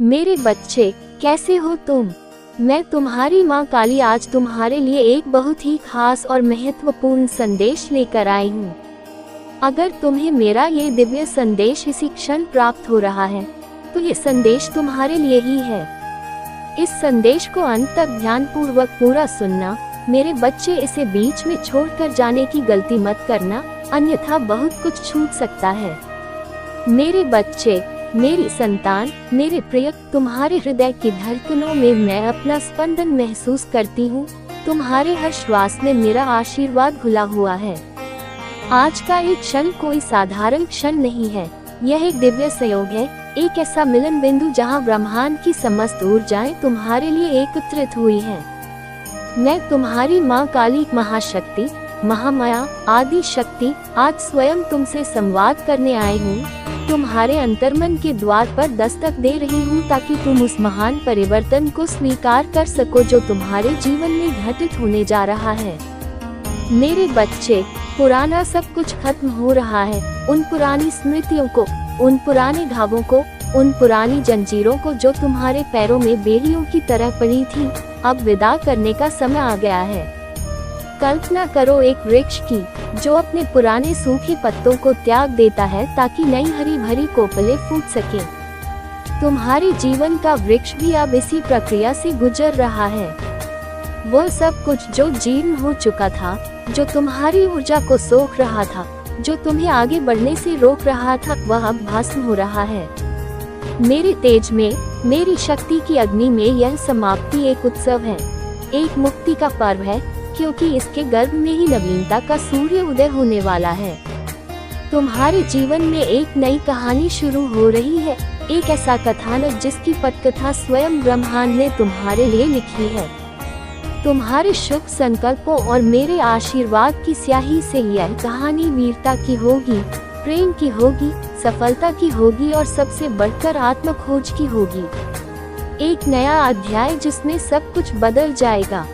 मेरे बच्चे, कैसे हो तुम? मैं तुम्हारी माँ काली आज तुम्हारे लिए एक बहुत ही खास और महत्वपूर्ण संदेश लेकर आई हूँ। अगर तुम्हें मेरा ये दिव्य संदेश इसी क्षण प्राप्त हो रहा है, तो ये संदेश तुम्हारे लिए ही है। इस संदेश को अंत तक ध्यानपूर्वक पूरा सुनना। मेरे बच्चे, इसे बीच में छोड़कर जाने की गलती मत करना, अन्यथा बहुत कुछ छूट सकता है। मेरे बच्चे, मेरी संतान, मेरे प्रिय, तुम्हारे हृदय की धड़कनों में मैं अपना स्पंदन महसूस करती हूँ। तुम्हारे हर श्वास में मेरा आशीर्वाद घुला हुआ है। आज का एक क्षण कोई साधारण क्षण नहीं है, यह एक दिव्य संयोग है, एक ऐसा मिलन बिंदु जहाँ ब्रह्मांड की समस्त ऊर्जाएं तुम्हारे लिए एकत्रित हुई हैं। मैं तुम्हारी माँ काली, महाशक्ति, महामाया, आदि शक्ति, आज स्वयं तुमसे संवाद करने आई हूँ। तुम्हारे अंतर्मन के द्वार पर दस्तक दे रही हूँ ताकि तुम उस महान परिवर्तन को स्वीकार कर सको जो तुम्हारे जीवन में घटित होने जा रहा है। मेरे बच्चे, पुराना सब कुछ खत्म हो रहा है। उन पुरानी स्मृतियों को, उन पुराने घावों को, उन पुरानी जंजीरों को जो तुम्हारे पैरों में बेड़ियों की तरह पड़ी थी, अब विदा करने का समय आ गया है। कल्पना करो एक वृक्ष की जो अपने पुराने सूखे पत्तों को त्याग देता है ताकि नई हरी भरी कोपलें फूट सके। तुम्हारे जीवन का वृक्ष भी अब इसी प्रक्रिया से गुजर रहा है। वो सब कुछ जो जीर्ण हो चुका था, जो तुम्हारी ऊर्जा को सोख रहा था, जो तुम्हें आगे बढ़ने से रोक रहा था, वह अब भस्म हो रहा है। मेरे तेज में, मेरी शक्ति की अग्नि में यह समाप्ति एक उत्सव है, एक मुक्ति का पर्व है, क्योंकि इसके गर्भ में ही नवीनता का सूर्य उदय होने वाला है। तुम्हारे जीवन में एक नई कहानी शुरू हो रही है, एक ऐसा कथानक जिसकी पटकथा स्वयं ब्रह्मांड ने तुम्हारे लिए लिखी है। तुम्हारे शुभ संकल्पों और मेरे आशीर्वाद की स्याही से यह कहानी वीरता की होगी, प्रेम की होगी, सफलता की होगी और सबसे बढ़कर आत्मखोज की होगी। एक नया अध्याय जिसमें सब कुछ बदल जाएगा।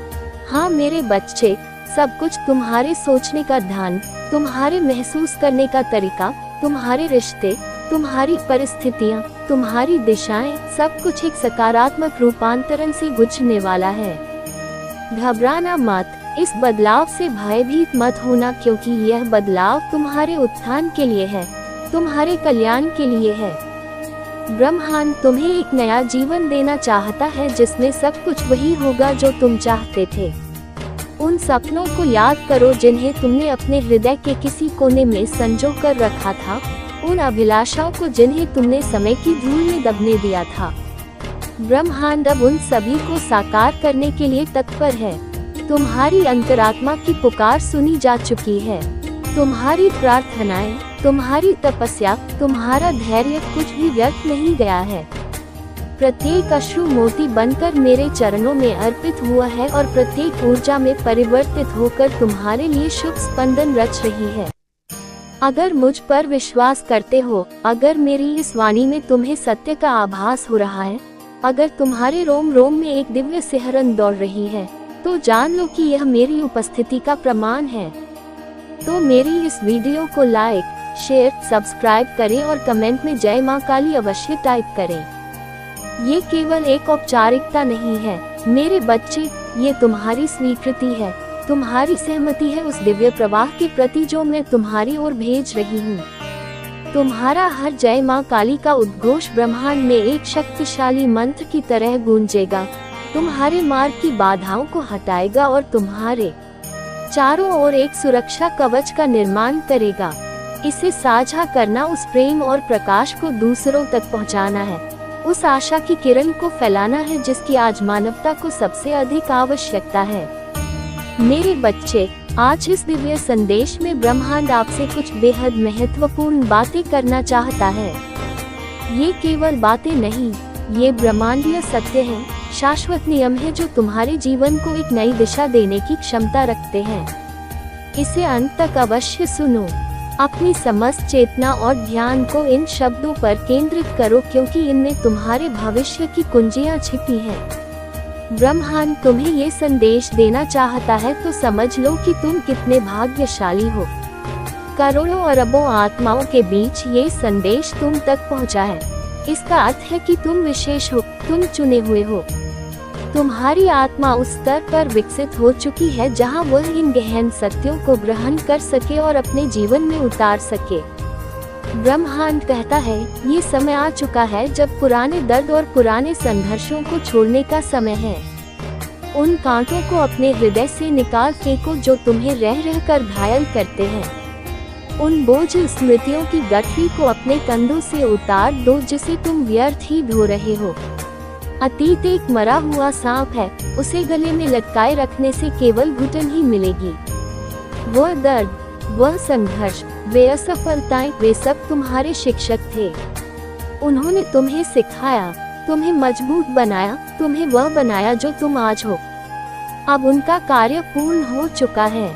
हाँ मेरे बच्चे, सब कुछ, तुम्हारे सोचने का ढंग, तुम्हारे महसूस करने का तरीका, तुम्हारे रिश्ते, तुम्हारी परिस्थितियाँ, तुम्हारी दिशाएं, सब कुछ एक सकारात्मक रूपांतरण से गुजरने वाला है। घबराना मत, इस बदलाव से भयभीत मत होना, क्योंकि यह बदलाव तुम्हारे उत्थान के लिए है, तुम्हारे कल्याण के लिए है। ब्रह्मांड तुम्हें एक नया जीवन देना चाहता है जिसमें सब कुछ वही होगा जो तुम चाहते थे। उन सपनों को याद करो जिन्हें तुमने अपने हृदय के किसी कोने में संजो कर रखा था, उन अभिलाषाओं को जिन्हें तुमने समय की धूल में दबने दिया था। ब्रह्मांड अब उन सभी को साकार करने के लिए तत्पर है। तुम्हारी अंतरात्मा की पुकार सुनी जा चुकी है। तुम्हारी प्रार्थनाएं, तुम्हारी तपस्या, तुम्हारा धैर्य कुछ भी व्यर्थ नहीं गया है। प्रत्येक अश्रु मोती बनकर मेरे चरणों में अर्पित हुआ है और प्रत्येक ऊर्जा में परिवर्तित होकर तुम्हारे लिए शुभ स्पंदन रच रही है। अगर मुझ पर विश्वास करते हो, अगर मेरी इस वाणी में तुम्हें सत्य का आभास हो रहा है, अगर तुम्हारे रोम रोम में एक दिव्य सिहरन दौड़ रही है, तो जान लो कि यह मेरी उपस्थिति का प्रमाण है। तो मेरी इस वीडियो को लाइक, शेयर, सब्सक्राइब करें और कमेंट में जय मां काली अवश्य टाइप करें। ये केवल एक औपचारिकता नहीं है मेरे बच्चे, ये तुम्हारी स्वीकृति है, तुम्हारी सहमति है उस दिव्य प्रवाह के प्रति जो मैं तुम्हारी ओर भेज रही हूँ। तुम्हारा हर जय मां काली का उद्घोष ब्रह्मांड में एक शक्तिशाली मंत्र की तरह गूंजेगा, तुम्हारे मार्ग की बाधाओं को हटाएगा और तुम्हारे चारों ओर एक सुरक्षा कवच का निर्माण करेगा। इसे साझा करना, उस प्रेम और प्रकाश को दूसरों तक पहुंचाना है, उस आशा की किरण को फैलाना है जिसकी आज मानवता को सबसे अधिक आवश्यकता है। मेरे बच्चे, आज इस दिव्य संदेश में ब्रह्मांड आपसे कुछ बेहद महत्वपूर्ण बातें करना चाहता है। ये केवल बातें नहीं, ये ब्रह्मांडीय सत्य हैं, शाश्वत नियम है जो तुम्हारे जीवन को एक नई दिशा देने की क्षमता रखते हैं। इसे अंत तक अवश्य सुनो। अपनी समस्त चेतना और ध्यान को इन शब्दों पर केंद्रित करो, क्योंकि इनमें तुम्हारे भविष्य की कुंजियां छिपी हैं। ब्रह्मांड तुम्हें ये संदेश देना चाहता है तो समझ लो कि तुम कितने भाग्यशाली हो। करोड़ों अरबों आत्माओं के बीच ये संदेश तुम तक पहुंचा है। इसका अर्थ है कि तुम विशेष हो, तुम चुने हुए हो। तुम्हारी आत्मा उस स्तर पर विकसित हो चुकी है जहां वह इन गहन सत्यों को ग्रहण कर सके और अपने जीवन में उतार सके। ब्रह्मांड कहता है, ये समय आ चुका है जब पुराने दर्द और पुराने संघर्षों को छोड़ने का समय है। उन कांटों को अपने हृदय से निकाल फेंको जो तुम्हें रह रह कर घायल करते हैं। उन बोझ स्मृतियों की गठरी को अपने कंधों से उतार दो जिसे तुम व्यर्थ ही ढो रहे हो। अतीत एक मरा हुआ सांप है, उसे गले में लटकाए रखने से केवल घुटन ही मिलेगी। वह दर्द, वह संघर्ष, वे असफलताएं, वे सब तुम्हारे शिक्षक थे। उन्होंने तुम्हें सिखाया, तुम्हें मजबूत बनाया, तुम्हें वह बनाया जो तुम आज हो। अब उनका कार्य पूर्ण हो चुका है।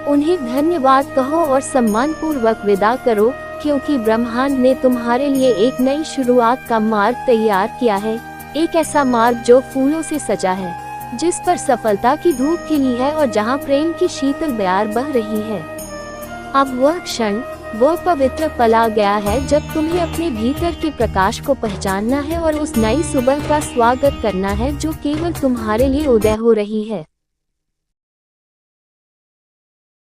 उन्हें धन्यवाद कहो और सम्मान पूर्वक विदा करो, क्योंकि ब्रह्मांड ने तुम्हारे लिए एक नई शुरुआत का मार्ग तैयार किया है। एक ऐसा मार्ग जो फूलों से सजा है, जिस पर सफलता की धूप खिली है और जहां प्रेम की शीतल बयार बह रही है। अब वह क्षण, वह पवित्र पल आ गया है जब तुम्हें अपने भीतर के प्रकाश को पहचानना है और उस नई सुबह का स्वागत करना है जो केवल तुम्हारे लिए उदय हो रही है।